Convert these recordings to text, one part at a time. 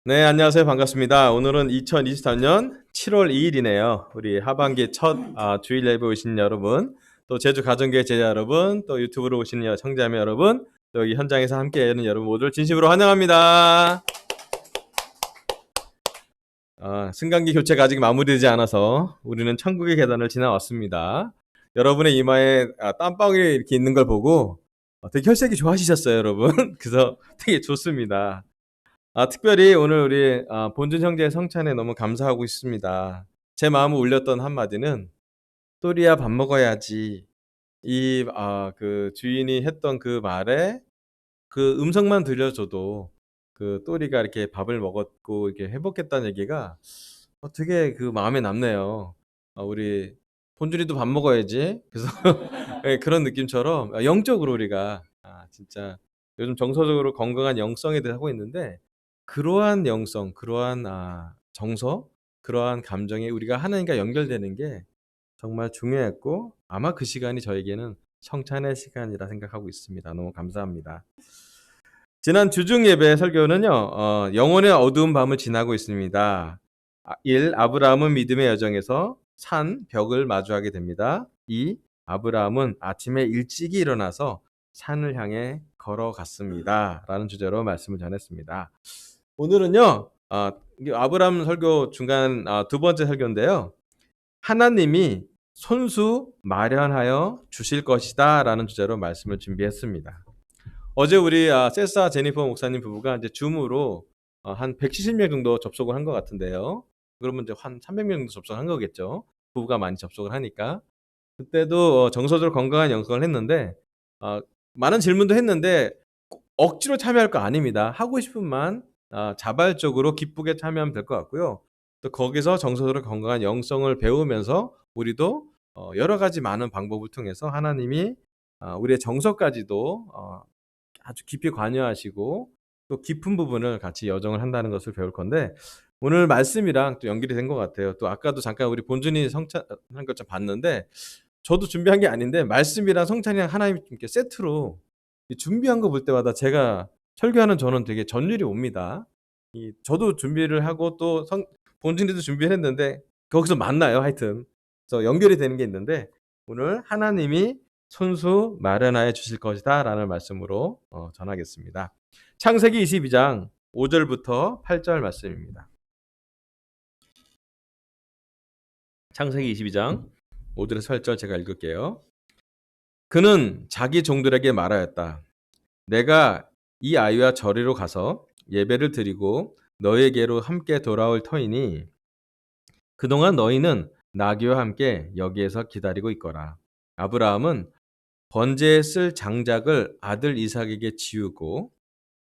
네, 안녕하세요. 반갑습니다. 오늘은 2023년 7월 2일이네요. 우리 하반기 첫 주일 예배 오신 여러분, 또 제주 가정교회 제자 여러분, 또 유튜브로 오시는 청자매 여러분, 또 여기 현장에서 함께하는 여러분 모두를 진심으로 환영합니다. 승강기 교체가 아직 마무리되지 않아서 우리는 천국의 계단을 지나왔습니다. 여러분의 이마에 땀방울이 이렇게 있는 걸 보고 되게 혈색이 좋아지셨어요, 여러분. 그래서 되게 좋습니다. 특별히 오늘 우리 본준 형제의 성찬에 너무 감사하고 있습니다. 제 마음을 울렸던 한마디는 또리야 밥 먹어야지. 그 주인이 했던 그 말에 그 음성만 들려줘도 그 또리가 이렇게 밥을 먹었고 이렇게 회복했다는 얘기가 되게 그 마음에 남네요. 우리 본준이도 밥 먹어야지. 그래서 예, 그런 느낌처럼 영적으로 우리가 진짜 요즘 정서적으로 건강한 영성에 대해 하고 있는데 그러한 영성, 그러한 정서, 그러한 감정이 우리가 하나님과 연결되는 게 정말 중요했고 아마 그 시간이 저에게는 성찬의 시간이라 생각하고 있습니다. 너무 감사합니다. 지난 주중 예배 설교는요, 영혼의 어두운 밤을 지나고 있습니다. 1. 아브라함은 믿음의 여정에서 산, 벽을 마주하게 됩니다. 2. 아브라함은 아침에 일찍이 일어나서 산을 향해 걸어갔습니다. 라는 주제로 말씀을 전했습니다. 오늘은요, 아브라함 설교 중간 두 번째 설교인데요. 하나님이 손수 마련하여 주실 것이다 라는 주제로 말씀을 준비했습니다. 어제 우리 세사 제니퍼 목사님 부부가 이제 줌으로 한 170명 정도 접속을 한 것 같은데요. 그러면 이제 한 300명 정도 접속한 거겠죠. 부부가 많이 접속을 하니까. 그때도 정서적으로 건강한 영성을 했는데 많은 질문도 했는데 억지로 참여할 거 아닙니다. 하고 싶은만 자발적으로 기쁘게 참여하면 될 것 같고요. 또 거기서 정서적으로 건강한 영성을 배우면서 우리도 여러 가지 많은 방법을 통해서 하나님이 우리의 정서까지도 아주 깊이 관여하시고 또 깊은 부분을 같이 여정을 한다는 것을 배울 건데 오늘 말씀이랑 또 연결이 된 것 같아요. 또 아까도 잠깐 우리 본준이 성찬한 것 좀 봤는데 저도 준비한 게 아닌데 말씀이랑 성찬이랑 하나님 이렇게 세트로 준비한 거 볼 때마다 제가 설교하는 저는 되게 전율이 옵니다. 저도 준비를 하고 또 본준이도 준비를 했는데 거기서 만나요, 하여튼. 그래서 연결이 되는 게 있는데 오늘 하나님이 손수 마련하여 주실 것이다 라는 말씀으로 전하겠습니다. 창세기 22장 5절부터 8절 말씀입니다. 창세기 22장 5절에서 8절 제가 읽을게요. 그는 자기 종들에게 말하였다. 내가 이 아이와 저리로 가서 예배를 드리고 너에게로 함께 돌아올 터이니 그동안 너희는 나귀와 함께 여기에서 기다리고 있거라. 아브라함은 번제에 쓸 장작을 아들 이삭에게 지우고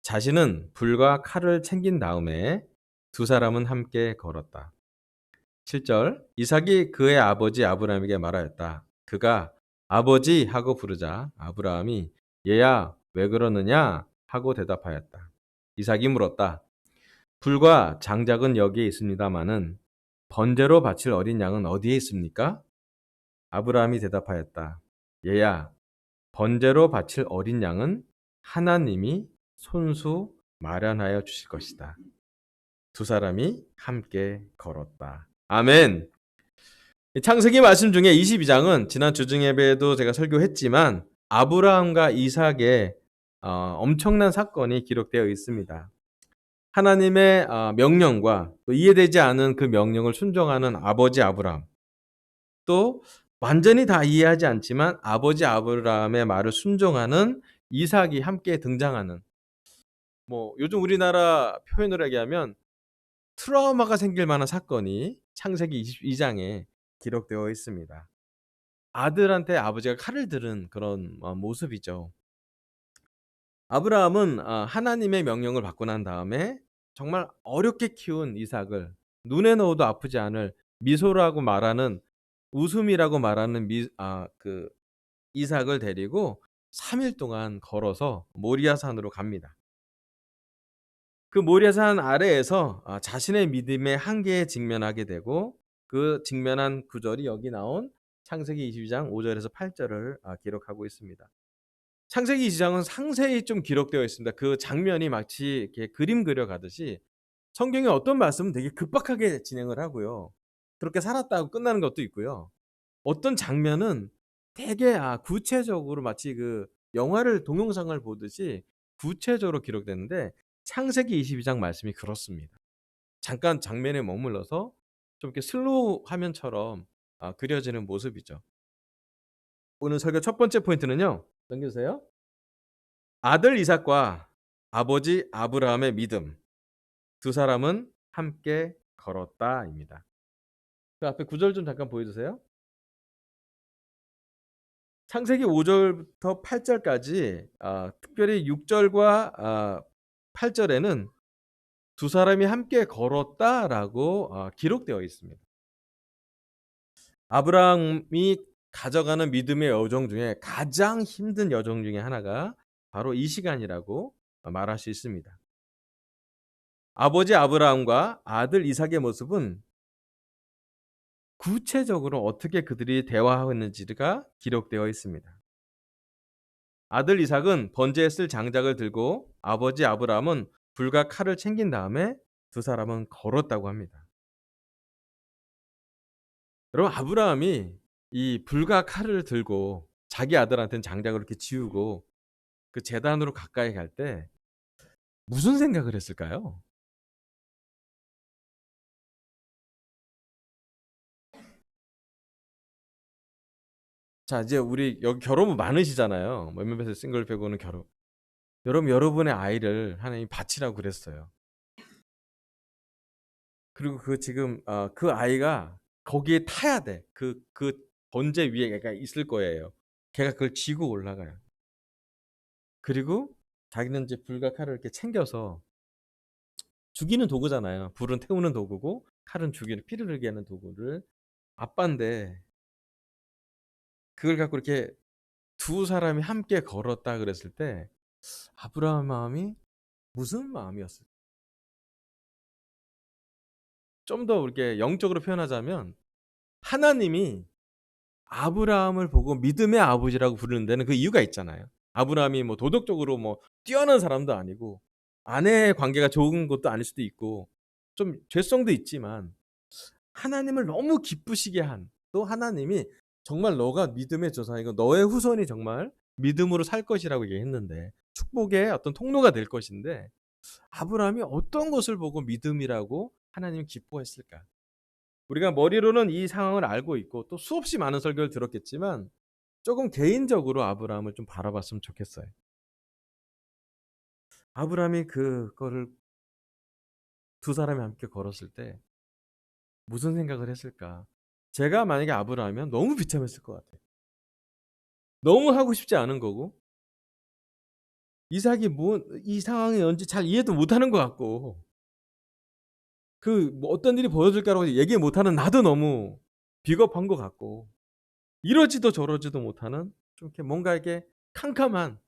자신은 불과 칼을 챙긴 다음에 두 사람은 함께 걸었다. 7절 이삭이 그의 아버지 아브라함에게 말하였다. 그가 아버지 하고 부르자 아브라함이 얘야 왜 그러느냐 하고 대답하였다. 이삭이 물었다. 불과 장작은 여기에 있습니다마는 번제로 바칠 어린 양은 어디에 있습니까? 아브라함이 대답하였다. 얘야 번제로 바칠 어린 양은 하나님이 손수 마련하여 주실 것이다. 두 사람이 함께 걸었다. 아멘. 창세기 말씀 중에 22장은 지난 주중 예배에도 제가 설교했지만 아브라함과 이삭의 엄청난 사건이 기록되어 있습니다. 하나님의 명령과 또 이해되지 않은 그 명령을 순종하는 아버지 아브라함, 또 완전히 다 이해하지 않지만 아버지 아브라함의 말을 순종하는 이삭이 함께 등장하는 요즘 우리나라 표현으로 얘기하면 트라우마가 생길 만한 사건이 창세기 22장에 기록되어 있습니다. 아들한테 아버지가 칼을 들은 그런 모습이죠. 아브라함은 하나님의 명령을 받고 난 다음에 정말 어렵게 키운 이삭을 눈에 넣어도 아프지 않을 미소라고 말하는 웃음이라고 말하는 그 이삭을 데리고 3일 동안 걸어서 모리아산으로 갑니다. 그 모리아산 아래에서 자신의 믿음의 한계에 직면하게 되고 그 직면한 구절이 여기 나온 창세기 22장 5절에서 8절을 기록하고 있습니다. 창세기 22장은 상세히 좀 기록되어 있습니다. 그 장면이 마치 이렇게 그림 그려가듯이 성경의 어떤 말씀은 되게 급박하게 진행을 하고요. 그렇게 살았다고 끝나는 것도 있고요. 어떤 장면은 되게 구체적으로 마치 그 영화를 동영상을 보듯이 구체적으로 기록되는데 창세기 22장 말씀이 그렇습니다. 잠깐 장면에 머물러서 좀 이렇게 슬로우 화면처럼 그려지는 모습이죠. 오늘 설교 첫 번째 포인트는요. 넘겨주세요. 아들 이삭과 아버지 아브라함의 믿음. 두 사람은 함께 걸었다입니다. 그 앞에 구절 좀 잠깐 보여주세요. 창세기 5절부터 8절까지 특별히 6절과 8절에는 두 사람이 함께 걸었다라고 기록되어 있습니다. 아브라함이 가져가는 믿음의 여정 중에 가장 힘든 여정 중에 하나가 바로 이 시간이라고 말할 수 있습니다. 아버지 아브라함과 아들 이삭의 모습은 구체적으로 어떻게 그들이 대화했는지가 기록되어 있습니다. 아들 이삭은 번제에 쓸 장작을 들고 아버지 아브라함은 불과 칼을 챙긴 다음에 두 사람은 걸었다고 합니다. 여러분, 아브라함이 이 불과 칼을 들고 자기 아들한테는 장작을 이렇게 지우고 그 제단으로 가까이 갈 때 무슨 생각을 했을까요? 자, 이제 우리 여기 결혼은 많으시잖아요. 몇몇에서 싱글 빼고는 결혼. 여러분의 아이를 하나님 바치라고 그랬어요. 그리고 그 지금 그 아이가 거기에 타야 돼. 그 번제 위에 걔가 있을 거예요. 걔가 그걸 지고 올라가요. 그리고 자기는 이제 불과 칼을 이렇게 챙겨서 죽이는 도구잖아요. 불은 태우는 도구고 칼은 죽이는 피를 흘게 하는 도구를 아빠인데 그걸 갖고 이렇게 두 사람이 함께 걸었다 그랬을 때 아브라함 마음이 무슨 마음이었을까? 좀 더 이렇게 영적으로 표현하자면 하나님이 아브라함을 보고 믿음의 아버지라고 부르는 데는 그 이유가 있잖아요. 아브라함이 뭐 도덕적으로 뭐 뛰어난 사람도 아니고 아내의 관계가 좋은 것도 아닐 수도 있고 좀 죄성도 있지만 하나님을 너무 기쁘시게 한 또 하나님이 정말 너가 믿음의 조상이고 너의 후손이 정말 믿음으로 살 것이라고 얘기했는데 축복의 어떤 통로가 될 것인데 아브라함이 어떤 것을 보고 믿음이라고 하나님이 기뻐했을까? 우리가 머리로는 이 상황을 알고 있고 또 수없이 많은 설교를 들었겠지만 조금 개인적으로 아브라함을 좀 바라봤으면 좋겠어요. 아브라함이 그거를 두 사람이 함께 걸었을 때 무슨 생각을 했을까? 제가 만약에 아브라함이면 너무 비참했을 것 같아요. 너무 하고 싶지 않은 거고 이삭이 이 상황이 뭔지 잘 이해도 못하는 것 같고 뭐 어떤 일이 벌어질까라고 얘기 못하는 나도 너무 비겁한 것 같고 이러지도 저러지도 못하는 좀 이렇게 뭔가 이렇게 캄캄한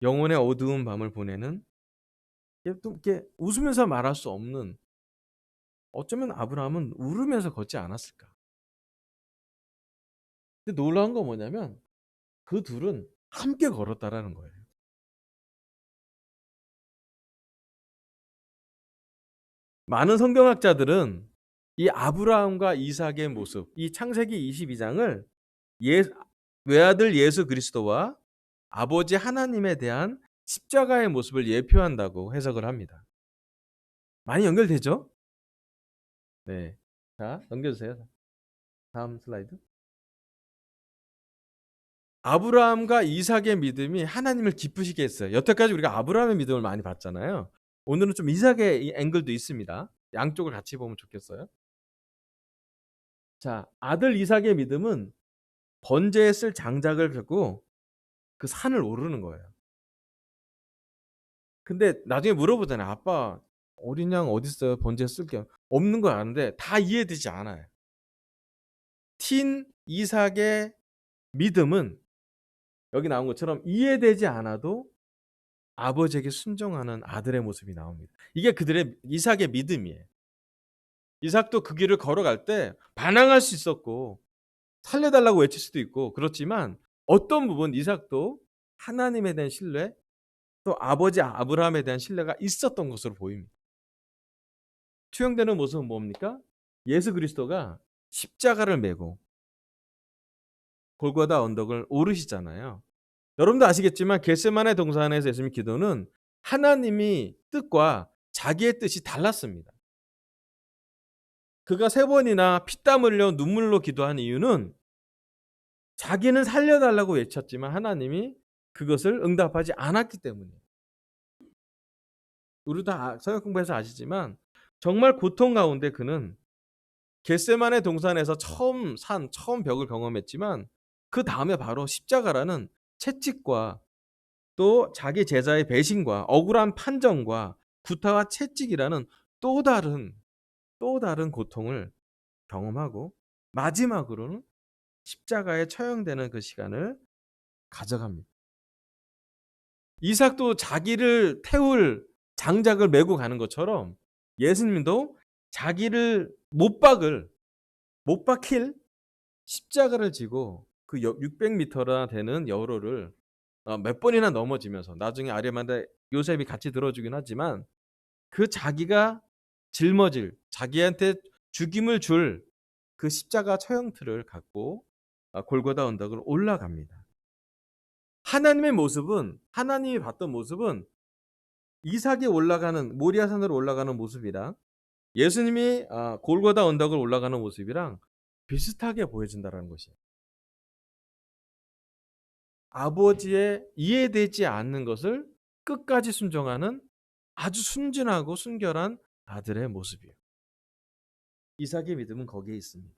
영혼의 어두운 밤을 보내는 또 이렇게 웃으면서 말할 수 없는 어쩌면 아브라함은 울으면서 걷지 않았을까. 근데 놀라운 건 뭐냐면 그 둘은 함께 걸었다라는 거예요. 많은 성경학자들은 이 아브라함과 이삭의 모습, 이 창세기 22장을 외아들 예수 그리스도와 아버지 하나님에 대한 십자가의 모습을 예표한다고 해석을 합니다. 많이 연결되죠? 네. 자, 넘겨주세요. 다음 슬라이드. 아브라함과 이삭의 믿음이 하나님을 기쁘시게 했어요. 여태까지 우리가 아브라함의 믿음을 많이 봤잖아요. 오늘은 좀 이삭의 앵글도 있습니다. 양쪽을 같이 보면 좋겠어요. 자, 아들 이삭의 믿음은 번제에 쓸 장작을 들고 그 산을 오르는 거예요. 근데 나중에 물어보잖아요. 아빠, 어린 양 어디 있어요? 번제에 쓸게 없는 거 아는데 다 이해되지 않아요. 틴 이삭의 믿음은 여기 나온 것처럼 이해되지 않아도 아버지에게 순종하는 아들의 모습이 나옵니다. 이게 그들의 이삭의 믿음이에요. 이삭도 그 길을 걸어갈 때 반항할 수 있었고 살려달라고 외칠 수도 있고 그렇지만 어떤 부분 이삭도 하나님에 대한 신뢰 또 아버지 아브라함에 대한 신뢰가 있었던 것으로 보입니다. 투영되는 모습은 뭡니까? 예수 그리스도가 십자가를 메고 골고다 언덕을 오르시잖아요. 여러분도 아시겠지만 겟세마네 동산에서 예수님 기도는 하나님이 뜻과 자기의 뜻이 달랐습니다. 그가 3번이나 피땀 흘려 눈물로 기도한 이유는 자기는 살려달라고 외쳤지만 하나님이 그것을 응답하지 않았기 때문이에요. 우리도 성경 공부해서 아시지만 정말 고통 가운데 그는 겟세마네 동산에서 처음 벽을 경험했지만 그 다음에 바로 십자가라는 채찍과 또 자기 제자의 배신과 억울한 판정과 구타와 채찍이라는 또 다른 고통을 경험하고 마지막으로는 십자가에 처형되는 그 시간을 가져갑니다. 이삭도 자기를 태울 장작을 메고 가는 것처럼 예수님도 자기를 못 박힐 십자가를 지고 그 600m나 되는 여로를 몇 번이나 넘어지면서 나중에 아리마다 요셉이 같이 들어주긴 하지만 그 자기가 짊어질 자기한테 죽임을 줄 그 십자가 처형틀을 갖고 골고다 언덕을 올라갑니다. 하나님이 봤던 모습은 이삭이 올라가는 모리아산으로 올라가는 모습이랑 예수님이 골고다 언덕을 올라가는 모습이랑 비슷하게 보여진다는 것이에요. 아버지의 이해되지 않는 것을 끝까지 순종하는 아주 순진하고 순결한 아들의 모습이에요. 이삭의 믿음은 거기에 있습니다.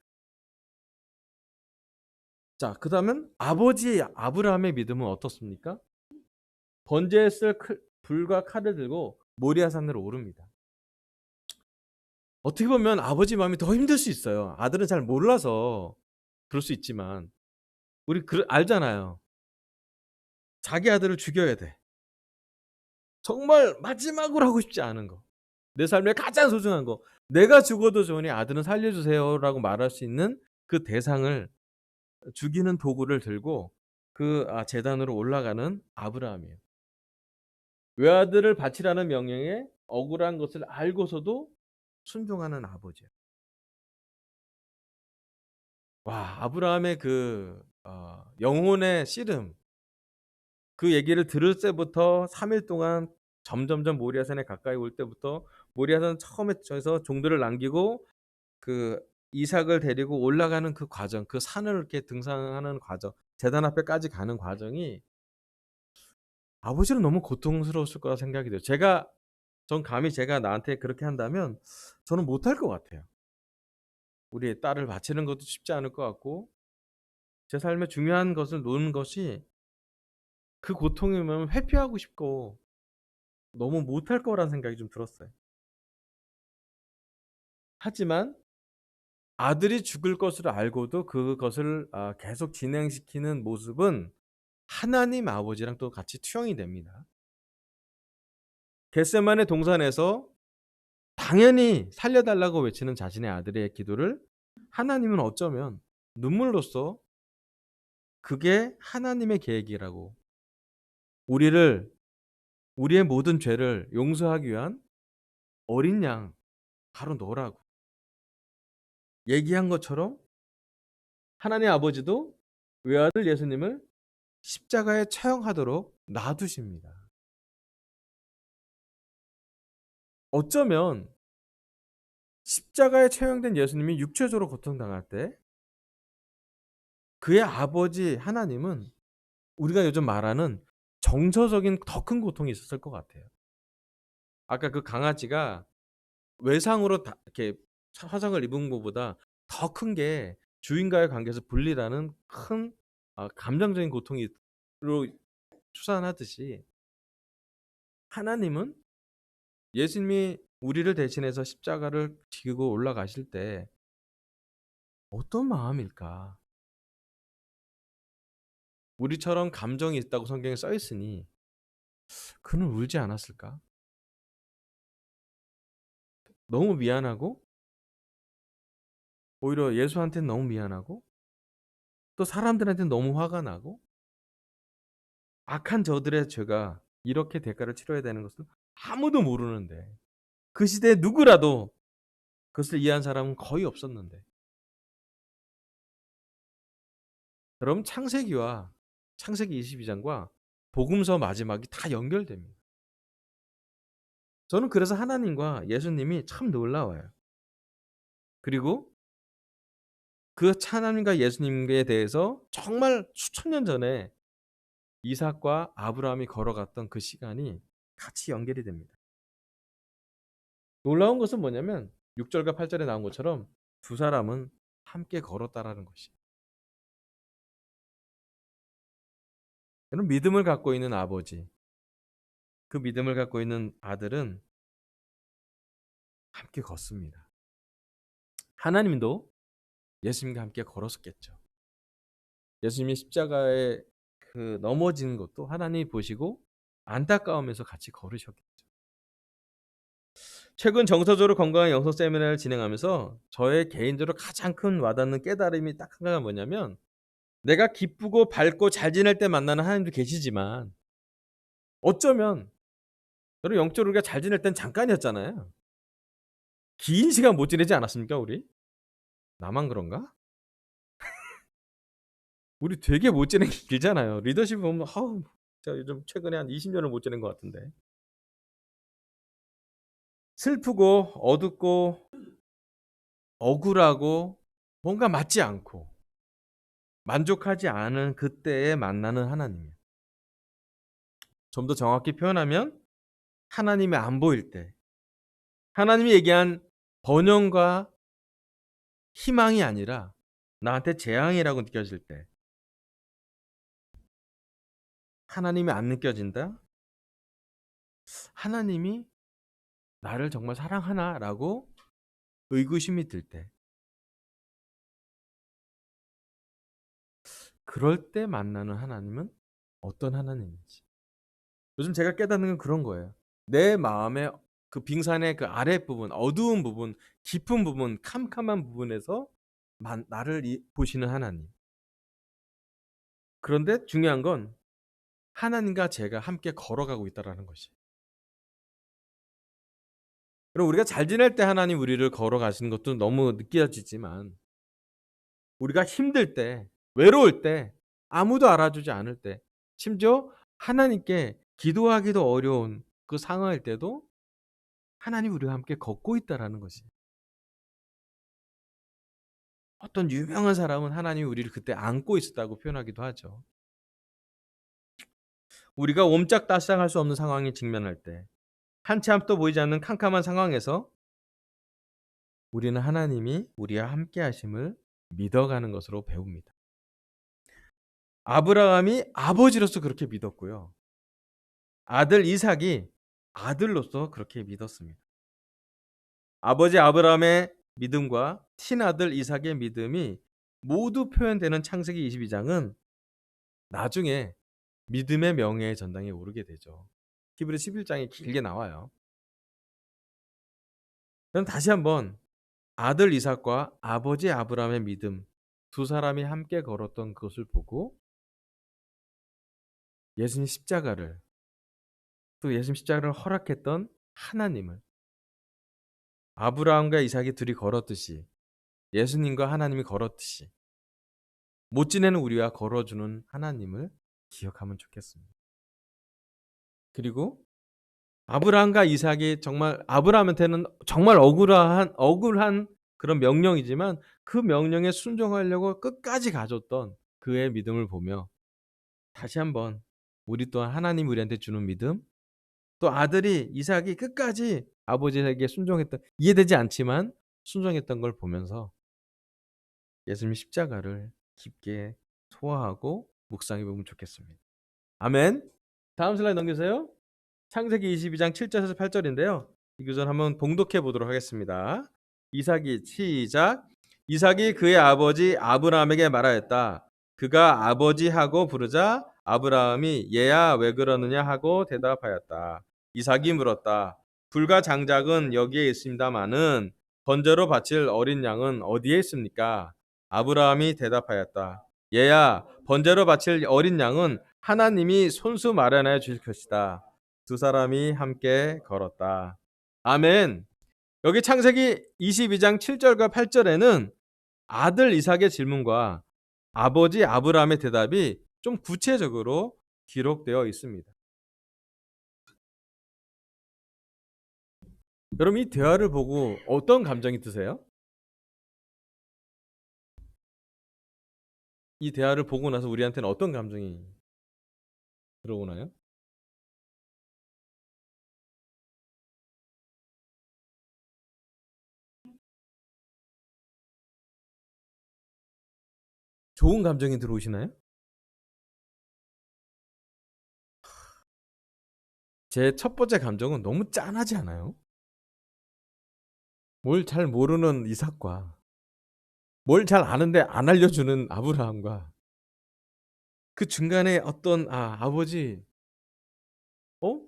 자, 그 다음은 아버지 아브라함의 믿음은 어떻습니까? 번제에 쓸 불과 칼을 들고 모리아산으로 오릅니다. 어떻게 보면 아버지 마음이 더 힘들 수 있어요. 아들은 잘 몰라서 그럴 수 있지만 우리 알잖아요. 자기 아들을 죽여야 돼. 정말 마지막으로 하고 싶지 않은 거. 내 삶에 가장 소중한 거. 내가 죽어도 좋으니 아들은 살려주세요라고 말할 수 있는 그 대상을 죽이는 도구를 들고 그 제단으로 올라가는 아브라함이에요. 외아들을 바치라는 명령에 억울한 것을 알고서도 순종하는 아버지예요. 와, 아브라함의 그 영혼의 씨름, 그 얘기를 들을 때부터 3일 동안 점점점 모리아산에 가까이 올 때부터 모리아산 처음에 저기서 종들을 남기고 그 이삭을 데리고 올라가는 그 과정, 그 산을 이렇게 등산하는 과정, 제단 앞에까지 가는 과정이 아버지는 너무 고통스러웠을 거라 생각이 돼요. 전 감히 제가 나한테 그렇게 한다면 저는 못할 것 같아요. 우리 딸을 바치는 것도 쉽지 않을 것 같고 제 삶에 중요한 것을 놓는 것이 그 고통이면 회피하고 싶고 너무 못할 거라는 생각이 좀 들었어요. 하지만 아들이 죽을 것을 알고도 그것을 계속 진행시키는 모습은 하나님 아버지랑 또 같이 투영이 됩니다. 겟세마네 동산에서 당연히 살려달라고 외치는 자신의 아들의 기도를 하나님은 어쩌면 눈물로써 그게 하나님의 계획이라고 우리의 모든 죄를 용서하기 위한 어린 양 바로 너라고 얘기한 것처럼 하나님 아버지도 외아들 예수님을 십자가에 처형하도록 놔두십니다. 어쩌면 십자가에 처형된 예수님이 육체적으로 고통당할 때 그의 아버지 하나님은 우리가 요즘 말하는 정서적인 더 큰 고통이 있었을 것 같아요. 아까 그 강아지가 외상으로 이렇게 화상을 입은 것보다 더 큰 게 주인과의 관계에서 분리라는 큰 감정적인 고통으로 추산하듯이 하나님은 예수님이 우리를 대신해서 십자가를 지고 올라가실 때 어떤 마음일까? 우리처럼 감정이 있다고 성경에 써 있으니 그는 울지 않았을까? 너무 미안하고 오히려 예수한테는 너무 미안하고 또 사람들한테는 너무 화가 나고 악한 저들의 죄가 이렇게 대가를 치러야 되는 것을 아무도 모르는데 그 시대에 누구라도 그것을 이해한 사람은 거의 없었는데. 여러분 창세기 22장과 복음서 마지막이 다 연결됩니다. 저는 그래서 하나님과 예수님이 참 놀라워요. 그리고 그 하나님과 예수님에 대해서 정말 수천 년 전에 이삭과 아브라함이 걸어갔던 그 시간이 같이 연결이 됩니다. 놀라운 것은 뭐냐면 6절과 8절에 나온 것처럼 두 사람은 함께 걸었다라는 것이. 여러분 믿음을 갖고 있는 아버지, 그 믿음을 갖고 있는 아들은 함께 걷습니다. 하나님도 예수님과 함께 걸었었겠죠. 예수님이 십자가에 그 넘어지는 것도 하나님이 보시고 안타까우면서 같이 걸으셨겠죠. 최근 정서적으로 건강한 영성 세미나를 진행하면서 저의 개인적으로 가장 큰 와닿는 깨달음이 딱 한 가지가 뭐냐면, 내가 기쁘고 밝고 잘 지낼 때 만나는 하나님도 계시지만 어쩌면 여러분 영적으로 우리가 잘 지낼 땐 잠깐이었잖아요. 긴 시간 못 지내지 않았습니까 우리? 나만 그런가? 우리 되게 못 지낸 게 길잖아요. 리더십 보면 제가 요즘 최근에 한 20년을 못 지낸 것 같은데. 슬프고 어둡고 억울하고 뭔가 맞지 않고 만족하지 않은 그때에 만나는 하나님. 좀 더 정확히 표현하면 하나님이 안 보일 때, 하나님이 얘기한 번영과 희망이 아니라 나한테 재앙이라고 느껴질 때, 하나님이 안 느껴진다? 하나님이 나를 정말 사랑하나라고 의구심이 들 때, 그럴 때 만나는 하나님은 어떤 하나님인지. 요즘 제가 깨닫는 건 그런 거예요. 내 마음의 그 빙산의 그 아랫부분, 어두운 부분, 깊은 부분, 캄캄한 부분에서 나를 보시는 하나님. 그런데 중요한 건 하나님과 제가 함께 걸어가고 있다는 것이. 그럼 우리가 잘 지낼 때 하나님 우리를 걸어가시는 것도 너무 느껴지지만, 우리가 힘들 때, 외로울 때, 아무도 알아주지 않을 때, 심지어 하나님께 기도하기도 어려운 그 상황일 때도 하나님 우리와 함께 걷고 있다는 것이. 어떤 유명한 사람은 하나님이 우리를 그때 안고 있었다고 표현하기도 하죠. 우리가 옴짝달싹할 수 없는 상황에 직면할 때, 한치 앞도 보이지 않는 캄캄한 상황에서 우리는 하나님이 우리와 함께 하심을 믿어가는 것으로 배웁니다. 아브라함이 아버지로서 그렇게 믿었고요. 아들 이삭이 아들로서 그렇게 믿었습니다. 아버지 아브라함의 믿음과 친아들 이삭의 믿음이 모두 표현되는 창세기 22장은 나중에 믿음의 명예의 전당에 오르게 되죠. 히브리 11장에 길게 나와요. 그럼 다시 한번 아들 이삭과 아버지 아브라함의 믿음, 두 사람이 함께 걸었던 그것을 보고 예수님 십자가를, 또 예수님 십자가를 허락했던 하나님을, 아브라함과 이삭이 둘이 걸었듯이, 예수님과 하나님이 걸었듯이 못 지내는 우리와 걸어주는 하나님을 기억하면 좋겠습니다. 그리고 아브라함과 이삭이 정말 아브라함한테는 정말 억울한 그런 명령이지만 그 명령에 순종하려고 끝까지 가졌던 그의 믿음을 보며 다시 한번 우리 또한 하나님 우리한테 주는 믿음, 또 아들이 이삭이 끝까지 아버지에게 순종했던, 이해되지 않지만 순종했던 걸 보면서 예수님 십자가를 깊게 소화하고 묵상해 보면 좋겠습니다. 아멘. 다음 슬라이드 넘기세요. 창세기 22장 7절에서 8절인데요. 이 구절 한번 봉독해 보도록 하겠습니다. 이삭이 시작. 이삭이 그의 아버지 아브라함에게 말하였다. 그가 아버지하고 부르자 아브라함이 얘야 왜 그러느냐 하고 대답하였다. 이삭이 물었다. 불과 장작은 여기에 있습니다마는 번제로 바칠 어린 양은 어디에 있습니까? 아브라함이 대답하였다. 얘야 번제로 바칠 어린 양은 하나님이 손수 마련하여 주실 것이다. 두 사람이 함께 걸었다. 아멘. 여기 창세기 22장 7절과 8절에는 아들 이삭의 질문과 아버지 아브라함의 대답이 좀 구체적으로 기록되어 있습니다. 여러분 이 대화를 보고 어떤 감정이 드세요? 이 대화를 보고 나서 우리한테는 어떤 감정이 들어오나요? 좋은 감정이 들어오시나요? 제 첫 번째 감정은 너무 짠하지 않아요? 뭘 잘 모르는 이삭과 뭘 잘 아는데 안 알려주는 아브라함과 그 중간에 어떤 아버지 어?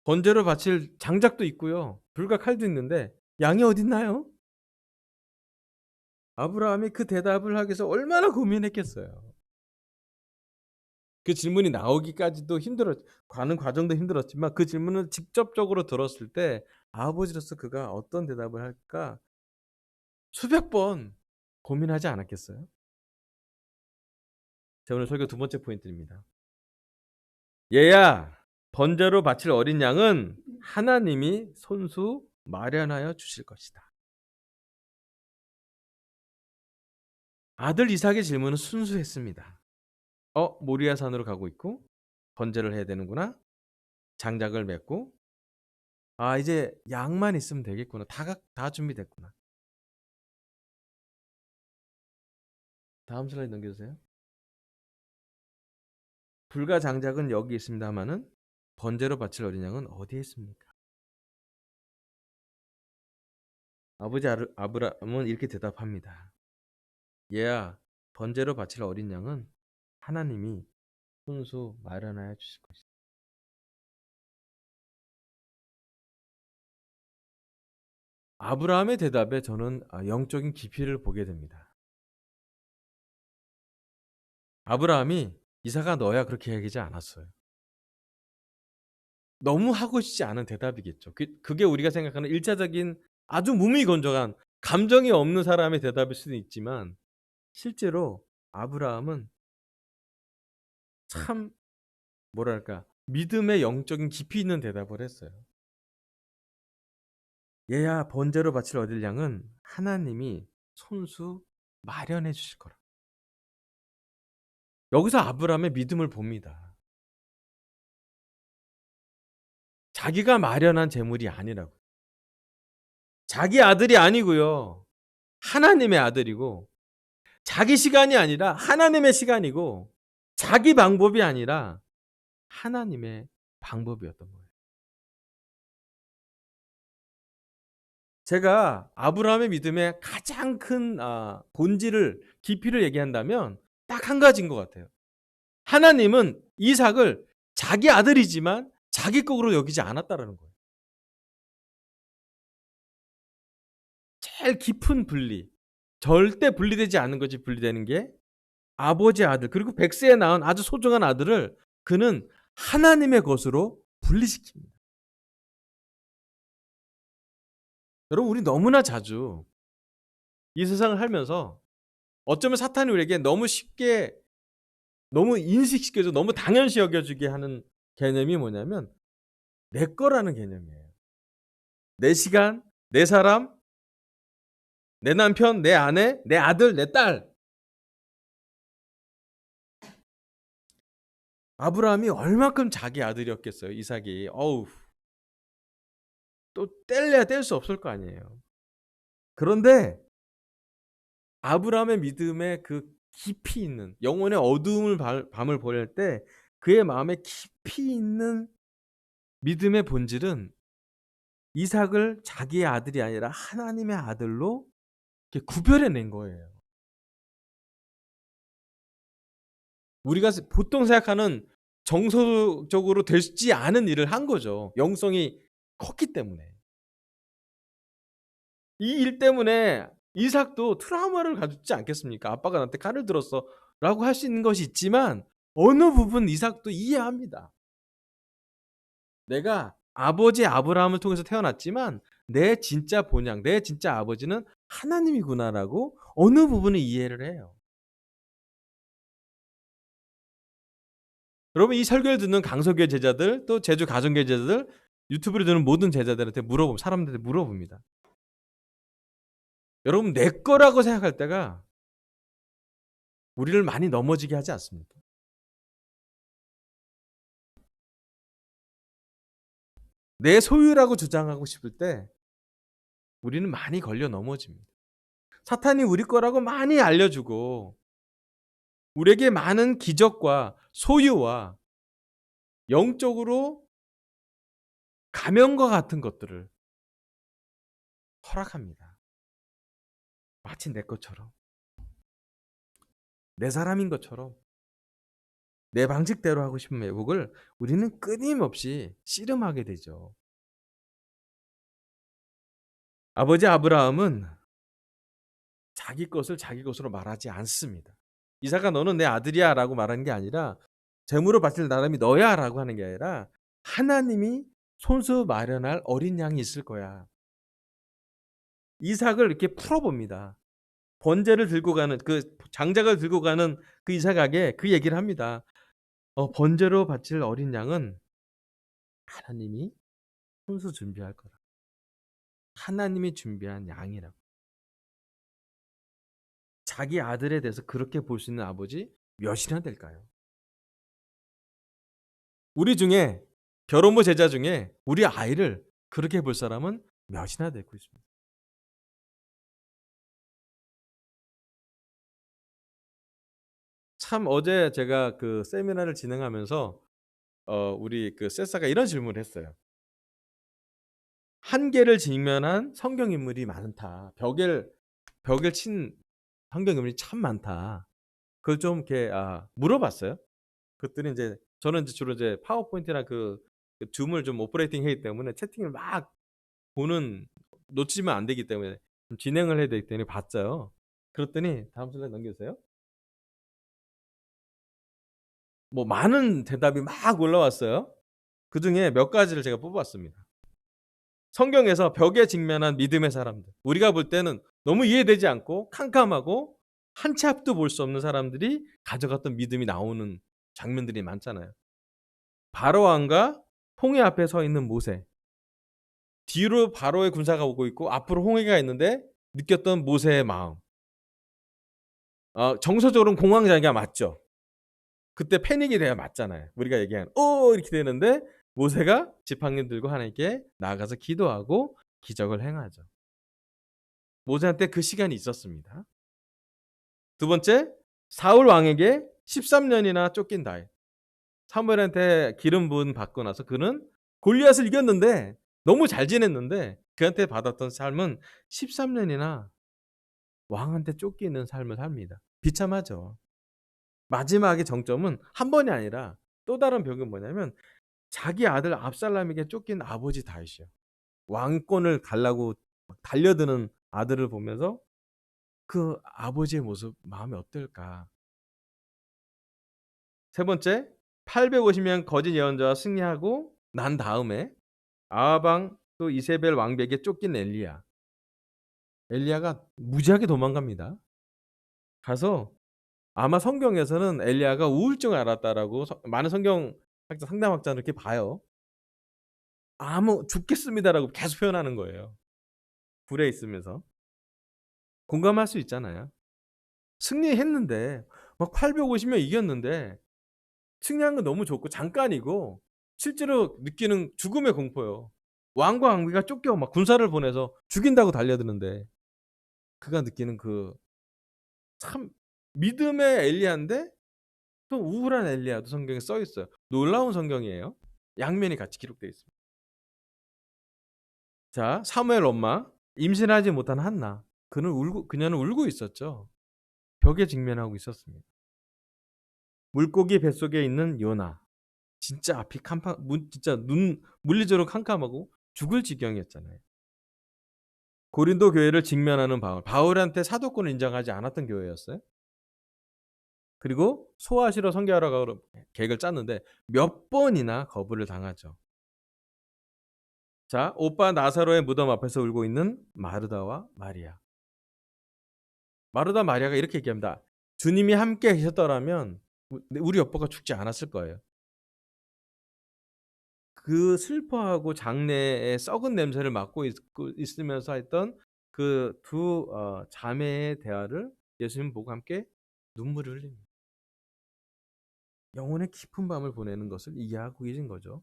번제로 바칠 장작도 있고요. 불과 칼도 있는데 양이 어딨나요? 아브라함이 그 대답을 하기 위해서 얼마나 고민했겠어요. 그 질문이 나오기까지도 가는 과정도 힘들었지만 그 질문을 직접적으로 들었을 때 아버지로서 그가 어떤 대답을 할까 수백 번 고민하지 않았겠어요? 자, 오늘 설교 두 번째 포인트입니다. 얘야, 번제로 바칠 어린 양은 하나님이 손수 마련하여 주실 것이다. 아들 이삭의 질문은 순수했습니다. 모리아 산으로 가고 있고 번제를 해야 되는구나. 장작을 맺고 이제 양만 있으면 되겠구나. 다 준비됐구나. 다음 슬라이드 넘겨주세요. 불과 장작은 여기 있습니다만은 번제로 바칠 어린 양은 어디에 있습니까? 아버지 아브라함은 이렇게 대답합니다. 얘야, 번제로 바칠 어린 양은 하나님이 손수 마련하여 주실 것이다. 아브라함의 대답에 저는 영적인 깊이를 보게 됩니다. 아브라함이 이삭아 너야 그렇게 얘기하지 않았어요. 너무 하고 싶지 않은 대답이겠죠. 그게 우리가 생각하는 1차적인 아주 무미건조한 감정이 없는 사람의 대답일 수도 있지만 실제로 아브라함은 참 뭐랄까 믿음의 영적인 깊이 있는 대답을 했어요. 얘야 번제로 바칠 어릴 양은 하나님이 손수 마련해 주실 거라. 여기서 아브라함의 믿음을 봅니다. 자기가 마련한 재물이 아니라고. 자기 아들이 아니고요. 하나님의 아들이고 자기 시간이 아니라 하나님의 시간이고 자기 방법이 아니라 하나님의 방법이었던 거예요. 제가 아브라함의 믿음의 가장 큰 본질을 깊이를 얘기한다면 딱 한 가지인 것 같아요. 하나님은 이삭을 자기 아들이지만 자기 것으로 여기지 않았다라는 거예요. 제일 깊은 분리, 절대 분리되지 않는 것이 분리되는 게 아버지 아들 그리고 백세에 낳은 아주 소중한 아들을 그는 하나님의 것으로 분리시킵니다. 여러분 우리 너무나 자주 이 세상을 살면서 어쩌면 사탄이 우리에게 너무 쉽게 너무 인식시켜줘 너무 당연시 여겨주게 하는 개념이 뭐냐면 내 거라는 개념이에요. 내 시간, 내 사람, 내 남편, 내 아내, 내 아들, 내 딸. 아브라함이 얼마큼 자기 아들이었겠어요. 이삭이. 또 뗄래야 뗄 수 없을 거 아니에요. 그런데 아브라함의 믿음의 그 깊이 있는 영혼의 어두움을 밤을 보낼 때 그의 마음에 깊이 있는 믿음의 본질은 이삭을 자기의 아들이 아니라 하나님의 아들로 이렇게 구별해낸 거예요. 우리가 보통 생각하는 정서적으로 되지 않은 일을 한 거죠. 영성이 컸기 때문에. 이 일 때문에 이삭도 트라우마를 가졌지 않겠습니까? 아빠가 나한테 칼을 들었어 라고 할 수 있는 것이 있지만 어느 부분 이삭도 이해합니다. 내가 아버지 아브라함을 통해서 태어났지만 내 진짜 본향, 내 진짜 아버지는 하나님이구나라고 어느 부분을 이해를 해요. 여러분 이 설교를 듣는 강석교회 제자들 또 제주 가정교회 제자들 유튜브를 듣는 모든 제자들한테 사람들한테 물어봅니다. 여러분 내 거라고 생각할 때가 우리를 많이 넘어지게 하지 않습니까? 내 소유라고 주장하고 싶을 때 우리는 많이 걸려 넘어집니다. 사탄이 우리 거라고 많이 알려주고 우리에게 많은 기적과 소유와 영적으로 가면과 같은 것들을 허락합니다. 마치 내 것처럼, 내 사람인 것처럼 내 방식대로 하고 싶은 매복을 우리는 끊임없이 씨름하게 되죠. 아버지 아브라함은 자기 것을 자기 것으로 말하지 않습니다. 이삭아 너는 내 아들이야 라고 말하는 게 아니라 재물을 바칠 사람이 너야 라고 하는 게 아니라 하나님이 손수 마련할 어린 양이 있을 거야. 이삭을 이렇게 풀어봅니다. 번제를 들고 가는 그 장작을 들고 가는 그 이삭에게 그 얘기를 합니다. 번제로 바칠 어린 양은 하나님이 손수 준비할 거라. 하나님이 준비한 양이라고. 자기 아들에 대해서 그렇게 볼 수 있는 아버지 몇이나 될까요? 우리 중에 결혼부 제자 중에 우리 아이를 그렇게 볼 사람은 몇이나 되고 있습니다. 참 어제 제가 그 세미나를 진행하면서 우리 그 세사가 이런 질문을 했어요. 한계를 직면한 성경 인물이 많다. 벽을 친 성경 인물이 참 많다. 그걸 좀 이렇게 물어봤어요. 그랬더니 이제 저는 이제 주로 이제 파워포인트나 그 줌을 좀 오퍼레이팅 하기 때문에 채팅을 막 보는 놓치면 안 되기 때문에 좀 진행을 해야 되기 때문에 봤어요. 그랬더니 다음 슬라이드 넘겨주세요. 뭐 많은 대답이 막 올라왔어요. 그 중에 몇 가지를 제가 뽑았습니다. 성경에서 벽에 직면한 믿음의 사람들. 우리가 볼 때는 너무 이해되지 않고 캄캄하고 한 치 앞도 볼 수 없는 사람들이 가져갔던 믿음이 나오는 장면들이 많잖아요. 바로 왕과 홍해 앞에 서 있는 모세. 뒤로 바로의 군사가 오고 있고 앞으로 홍해가 있는데 느꼈던 모세의 마음. 정서적으로는 공황장애가 맞죠. 그때 패닉이 돼야 맞잖아요. 우리가 얘기하는 이렇게 되는데 모세가 지팡이 들고 하나님께 나아가서 기도하고 기적을 행하죠. 모세한테 그 시간이 있었습니다. 두 번째, 사울 왕에게 13년이나 쫓긴 다윗. 사무엘한테 기름 부음 받고 나서 그는 골리앗을 이겼는데 너무 잘 지냈는데 그한테 받았던 삶은 13년이나 왕한테 쫓기는 삶을 삽니다. 비참하죠. 마지막의 정점은 한 번이 아니라 또 다른 벽은 뭐냐면 자기 아들 압살람에게 쫓긴 아버지 다윗이요. 왕권을 갈라고 달려드는 아들을 보면서 그 아버지의 모습 마음이 어떨까? 세 번째, 850명 거짓 예언자와 승리하고 난 다음에 아하방 또 이세벨 왕비에게 쫓긴 엘리야. 엘리야가 무지하게 도망갑니다. 가서 아마 성경에서는 엘리야가 우울증을 앓았다라고 많은 성경 상담학자는 이렇게 봐요. 죽겠습니다라고 계속 표현하는 거예요. 불에 있으면서. 공감할 수 있잖아요. 승리했는데 막 850명 이겼는데 승리한 건 너무 좋고 잠깐이고 실제로 느끼는 죽음의 공포요. 왕과 왕비가 쫓겨 막 군사를 보내서 죽인다고 달려드는데 그가 느끼는 그 참 믿음의 엘리야인데 또 우울한 엘리야도 성경에 써 있어요. 놀라운 성경이에요. 양면이 같이 기록되어 있습니다. 자, 사무엘 엄마 임신하지 못한 한나. 그녀는 울고 있었죠. 벽에 직면하고 있었습니다. 물고기 뱃속에 있는 요나. 진짜 앞이 진짜 물리적으로 캄캄하고 죽을 지경이었잖아요. 고린도 교회를 직면하는 바울한테 사도권을 인정하지 않았던 교회였어요. 그리고 소아시로 선교하러 계획을 짰는데 몇 번이나 거부를 당하죠. 자, 오빠 나사로의 무덤 앞에서 울고 있는 마르다와 마리아. 마르다 마리아가 이렇게 얘기합니다. 주님이 함께 계셨더라면 우리 오빠가 죽지 않았을 거예요. 그 슬퍼하고 장례의 썩은 냄새를 맡고 있으면서 했던 그 두 자매의 대화를 예수님 보고 함께 눈물을 흘립니다. 영혼의 깊은 밤을 보내는 것을 이해하고 계신 거죠.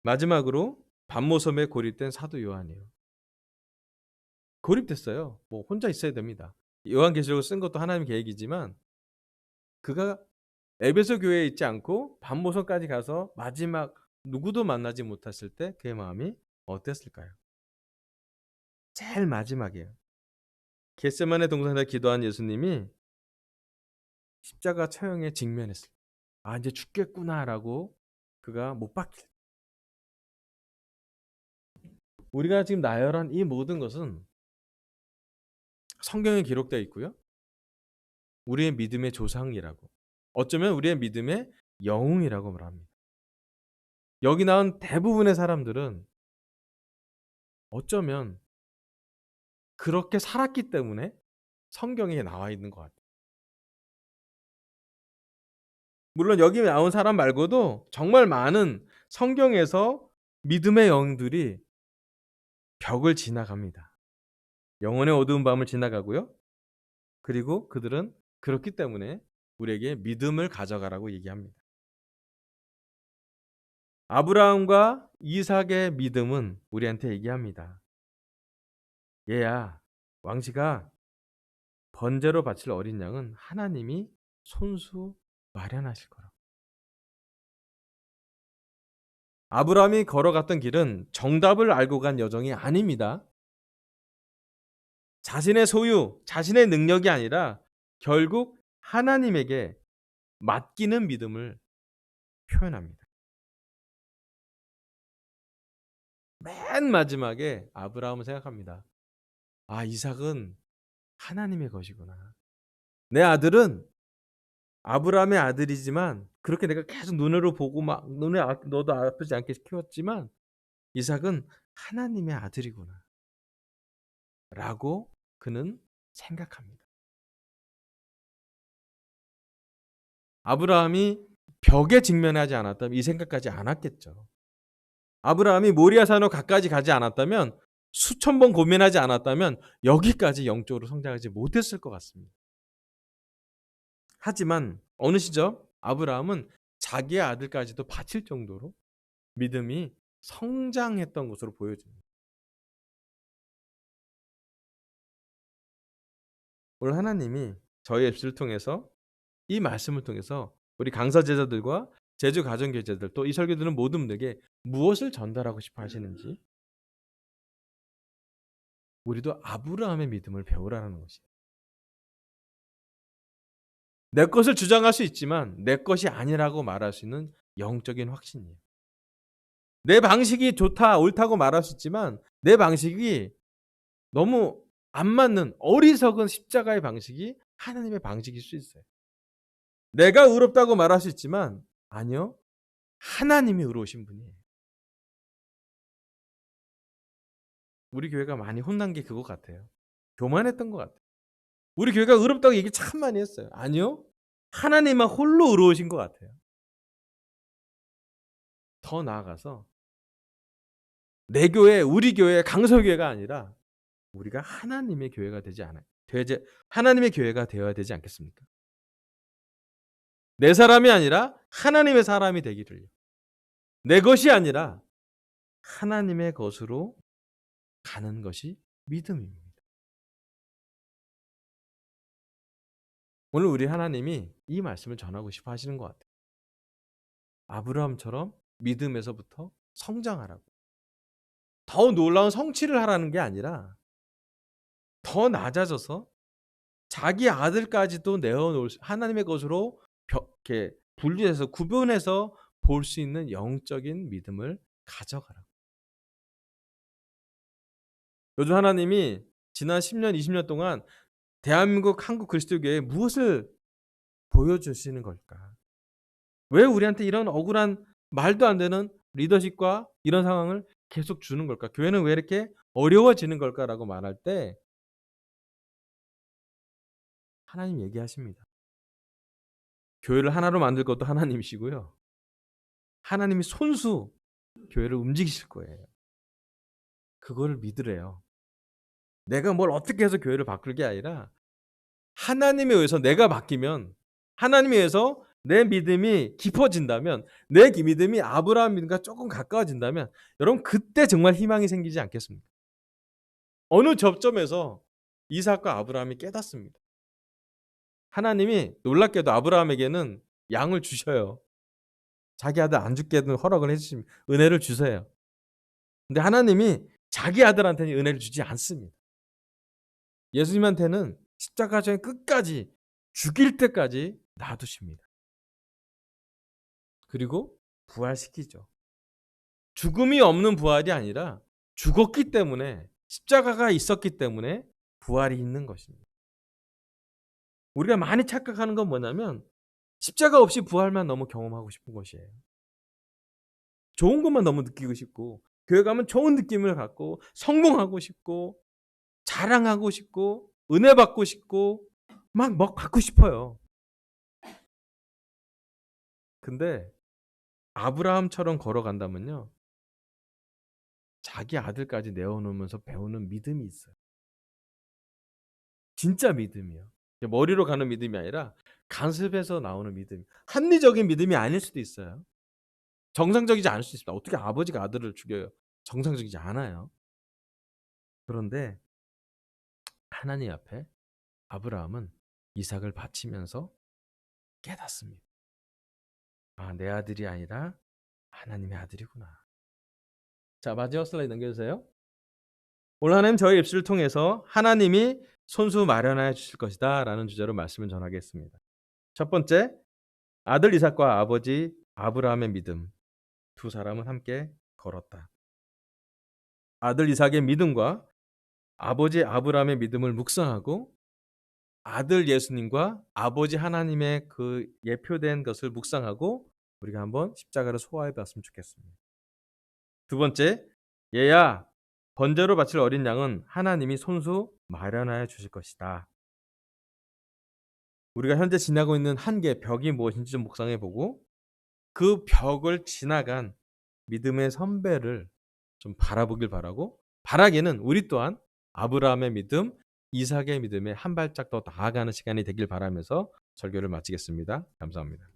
마지막으로 밤모섬에 고립된 사도 요한이에요. 고립됐어요. 뭐 혼자 있어야 됩니다. 요한계시록을 쓴 것도 하나님의 계획이지만 그가 에베소 교회에 있지 않고 밤모섬까지 가서 마지막 누구도 만나지 못했을 때 그의 마음이 어땠을까요? 제일 마지막이에요. 겟세마네 동산에서 기도한 예수님이 십자가 처형에 직면했어요. 아, 이제 죽겠구나라고 그가 못 박힐. 우리가 지금 나열한 이 모든 것은 성경에 기록되어 있고요. 우리의 믿음의 조상이라고, 어쩌면 우리의 믿음의 영웅이라고 말합니다. 여기 나온 대부분의 사람들은 어쩌면 그렇게 살았기 때문에 성경에 나와 있는 것 같아요. 물론 여기 나온 사람 말고도 정말 많은 성경에서 믿음의 영웅들이 벽을 지나갑니다. 영혼의 어두운 밤을 지나가고요. 그리고 그들은 그렇기 때문에 우리에게 믿음을 가져가라고 얘기합니다. 아브라함과 이삭의 믿음은 우리한테 얘기합니다. 얘야, 왕씨가 번제로 바칠 어린 양은 하나님이 손수 마련하실 거라고. 아브라함이 걸어갔던 길은 정답을 알고 간 여정이 아닙니다. 자신의 소유, 자신의 능력이 아니라 결국 하나님에게 맡기는 믿음을 표현합니다. 맨 마지막에 아브라함은 생각합니다. 아, 이삭은 하나님의 것이구나. 내 아들은 아브라함의 아들이지만 그렇게 내가 계속 눈으로 보고 막 너도 아프지 않게 키웠지만 이삭은 하나님의 아들이구나 라고 그는 생각합니다. 아브라함이 벽에 직면하지 않았다면 이 생각까지 않았겠죠. 아브라함이 모리아산으로 가까이 가지 않았다면, 수천 번 고민하지 않았다면 여기까지 영적으로 성장하지 못했을 것 같습니다. 하지만 어느 시점 아브라함은 자기의 아들까지도 바칠 정도로 믿음이 성장했던 것으로 보여집니다. 오늘 하나님이 저희 앱스를 통해서, 이 말씀을 통해서 우리 강사 제자들과 제주 가정교제들, 또 이 설교 듣는 모든 분들에게 무엇을 전달하고 싶어 하시는지, 우리도 아브라함의 믿음을 배우라는 것이에요. 내 것을 주장할 수 있지만 내 것이 아니라고 말할 수 있는 영적인 확신이에요. 내 방식이 좋다, 옳다고 말할 수 있지만 내 방식이 너무 안 맞는 어리석은 십자가의 방식이 하나님의 방식일 수 있어요. 내가 의롭다고 말할 수 있지만 아니요, 하나님이 의로우신 분이에요. 우리 교회가 많이 혼난 게 그거 같아요. 교만했던 것 같아요. 우리 교회가 의롭다고 얘기 참 많이 했어요. 아니요, 하나님만 홀로 의로우신 것 같아요. 더 나아가서 내 교회, 우리 교회, 강서교회가 아니라 우리가 하나님의 교회가 되지 않아요. 하나님의 교회가 되어야 되지 않겠습니까? 내 사람이 아니라 하나님의 사람이 되기를요. 내 것이 아니라 하나님의 것으로 가는 것이 믿음입니다. 오늘 우리 하나님이 이 말씀을 전하고 싶어 하시는 것 같아요. 아브라함처럼 믿음에서부터 성장하라고. 더 놀라운 성취를 하라는 게 아니라 더 낮아져서 자기 아들까지도 내어놓을 하나님의 것으로 이렇게 분리해서 구분해서 볼 수 있는 영적인 믿음을 가져가라. 요즘 하나님이 지난 10년, 20년 동안 대한민국 한국 그리스도교회에 무엇을 보여주시는 걸까? 왜 우리한테 이런 억울한, 말도 안 되는 리더십과 이런 상황을 계속 주는 걸까? 교회는 왜 이렇게 어려워지는 걸까라고 말할 때 하나님 얘기하십니다. 교회를 하나로 만들 것도 하나님이시고요. 하나님이 손수 교회를 움직이실 거예요. 그거를 믿으래요. 내가 뭘 어떻게 해서 교회를 바꿀 게 아니라 하나님에 의해서 내가 바뀌면, 하나님에 의해서 내 믿음이 깊어진다면, 내 믿음이 아브라함 믿음과 조금 가까워진다면 여러분 그때 정말 희망이 생기지 않겠습니까? 어느 접점에서 이삭과 아브라함이 깨닫습니다. 하나님이 놀랍게도 아브라함에게는 양을 주셔요. 자기 아들 안 죽게는 허락을 해주십니다. 은혜를 주세요. 근데 하나님이 자기 아들한테는 은혜를 주지 않습니다. 예수님한테는 십자가의 끝까지 죽일 때까지 놔두십니다. 그리고 부활시키죠. 죽음이 없는 부활이 아니라 죽었기 때문에, 십자가가 있었기 때문에 부활이 있는 것입니다. 우리가 많이 착각하는 건 뭐냐면 십자가 없이 부활만 너무 경험하고 싶은 것이에요. 좋은 것만 너무 느끼고 싶고, 교회 가면 좋은 느낌을 갖고 성공하고 싶고 자랑하고 싶고 은혜 받고 싶고 막 갖고 싶어요. 근데 아브라함처럼 걸어간다면요, 자기 아들까지 내어놓으면서 배우는 믿음이 있어요. 진짜 믿음이요. 머리로 가는 믿음이 아니라 간섭에서 나오는 믿음. 합리적인 믿음이 아닐 수도 있어요. 정상적이지 않을 수 있습니다. 어떻게 아버지가 아들을 죽여요? 정상적이지 않아요. 그런데 하나님 앞에 아브라함은 이삭을 바치면서 깨닫습니다. 아, 내 아들이 아니라 하나님의 아들이구나. 자, 마지막 슬라이드 넘겨주세요. 오늘 하나님 저희 입술을 통해서 하나님이 손수 마련하여 주실 것이다 라는 주제로 말씀을 전하겠습니다. 첫 번째, 아들 이삭과 아버지 아브라함의 믿음. 두 사람은 함께 걸었다. 아들 이삭의 믿음과 아버지 아브라함의 믿음을 묵상하고 아들 예수님과 아버지 하나님의 그 예표된 것을 묵상하고 우리가 한번 십자가를 소화해 봤으면 좋겠습니다. 두 번째, 얘야, 번제로 바칠 어린 양은 하나님이 손수 마련하여 주실 것이다. 우리가 현재 지나고 있는 한계, 벽이 무엇인지 좀 묵상해 보고 그 벽을 지나간 믿음의 선배를 좀 바라보길 바라고, 바라기는 우리 또한 아브라함의 믿음, 이삭의 믿음에 한 발짝 더 나아가는 시간이 되길 바라면서 설교를 마치겠습니다. 감사합니다.